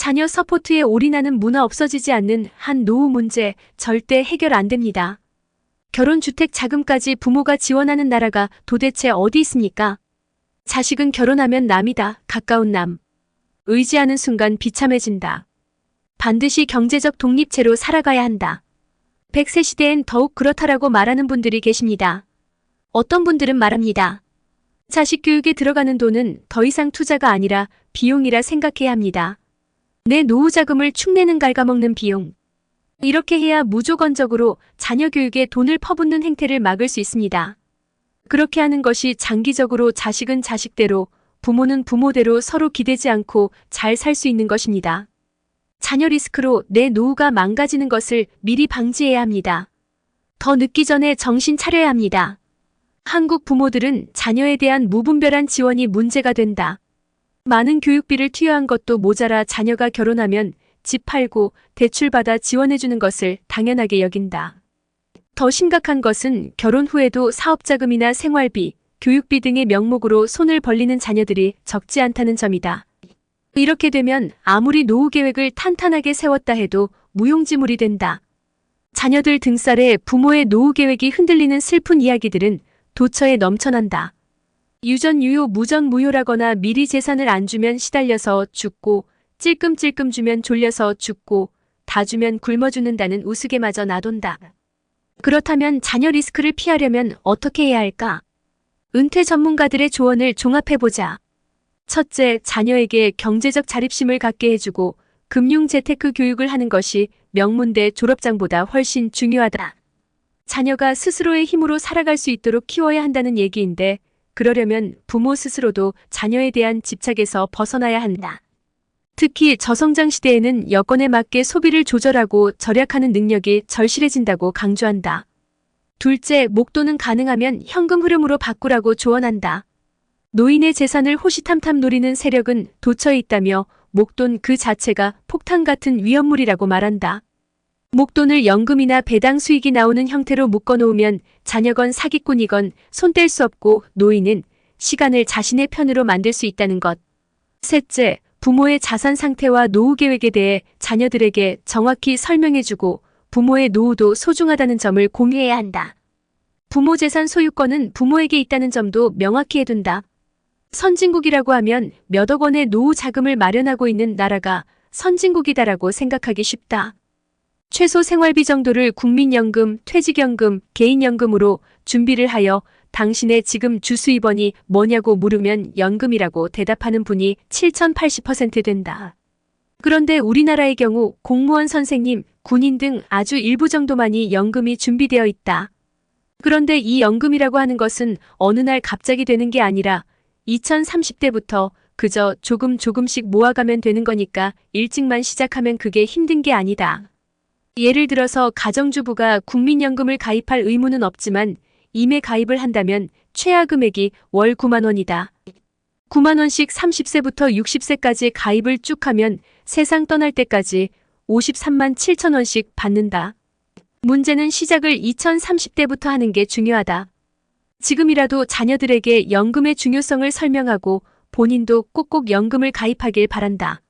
자녀 서포트에 올인하는 문화 없어지지 않는 한 노후 문제 절대 해결 안 됩니다. 결혼주택 자금까지 부모가 지원하는 나라가 도대체 어디 있습니까? 자식은 결혼하면 남이다. 가까운 남. 의지하는 순간 비참해진다. 반드시 경제적 독립체로 살아가야 한다. 100세 시대엔 더욱 그렇다라고 말하는 분들이 계십니다. 어떤 분들은 말합니다. 자식 교육에 들어가는 돈은 더 이상 투자가 아니라 비용이라 생각해야 합니다. 내 노후 자금을 축내는 갉아먹는 비용. 이렇게 해야 무조건적으로 자녀 교육에 돈을 퍼붓는 행태를 막을 수 있습니다. 그렇게 하는 것이 장기적으로 자식은 자식대로, 부모는 부모대로 서로 기대지 않고 잘 살 수 있는 것입니다. 자녀 리스크로 내 노후가 망가지는 것을 미리 방지해야 합니다. 더 늦기 전에 정신 차려야 합니다. 한국 부모들은 자녀에 대한 무분별한 지원이 문제가 된다. 많은 교육비를 투여한 것도 모자라 자녀가 결혼하면 집 팔고 대출받아 지원해주는 것을 당연하게 여긴다. 더 심각한 것은 결혼 후에도 사업자금이나 생활비, 교육비 등의 명목으로 손을 벌리는 자녀들이 적지 않다는 점이다. 이렇게 되면 아무리 노후 계획을 탄탄하게 세웠다 해도 무용지물이 된다. 자녀들 등살에 부모의 노후 계획이 흔들리는 슬픈 이야기들은 도처에 넘쳐난다. 유전유효 무전무효라거나 미리 재산을 안 주면 시달려서 죽고, 찔끔찔끔 주면 졸려서 죽고, 다 주면 굶어 죽는다는 우스개마저 나돈다. 그렇다면 자녀 리스크를 피하려면 어떻게 해야 할까? 은퇴 전문가들의 조언을 종합해보자. 첫째, 자녀에게 경제적 자립심을 갖게 해주고 금융 재테크 교육을 하는 것이 명문대 졸업장보다 훨씬 중요하다. 자녀가 스스로의 힘으로 살아갈 수 있도록 키워야 한다는 얘기인데, 그러려면 부모 스스로도 자녀에 대한 집착에서 벗어나야 한다. 특히 저성장 시대에는 여건에 맞게 소비를 조절하고 절약하는 능력이 절실해진다고 강조한다. 둘째, 목돈은 가능하면 현금 흐름으로 바꾸라고 조언한다. 노인의 재산을 호시탐탐 노리는 세력은 도처에 있다며 목돈 그 자체가 폭탄 같은 위험물이라고 말한다. 목돈을 연금이나 배당 수익이 나오는 형태로 묶어놓으면 자녀건 사기꾼이건 손 뗄 수 없고 노인은 시간을 자신의 편으로 만들 수 있다는 것. 셋째, 부모의 자산 상태와 노후 계획에 대해 자녀들에게 정확히 설명해주고 부모의 노후도 소중하다는 점을 공유해야 한다. 부모 재산 소유권은 부모에게 있다는 점도 명확히 해둔다. 선진국이라고 하면 몇억 원의 노후 자금을 마련하고 있는 나라가 선진국이다라고 생각하기 쉽다. 최소 생활비 정도를 국민연금, 퇴직연금, 개인연금으로 준비를 하여 당신의 지금 주수입원이 뭐냐고 물으면 연금이라고 대답하는 분이 7080% 된다. 그런데 우리나라의 경우 공무원 선생님, 군인 등 아주 일부 정도만이 연금이 준비되어 있다. 그런데 이 연금이라고 하는 것은 어느 날 갑자기 되는 게 아니라 2030대부터 그저 조금씩 모아가면 되는 거니까 일찍만 시작하면 그게 힘든 게 아니다. 예를 들어서 가정주부가 국민연금을 가입할 의무는 없지만 임해 가입을 한다면 최하 금액이 월 9만 원이다. 9만 원씩 30세부터 60세까지 가입을 쭉 하면 세상 떠날 때까지 53만 7천 원씩 받는다. 문제는 시작을 2030대부터 하는 게 중요하다. 지금이라도 자녀들에게 연금의 중요성을 설명하고 본인도 꼭꼭 연금을 가입하길 바란다.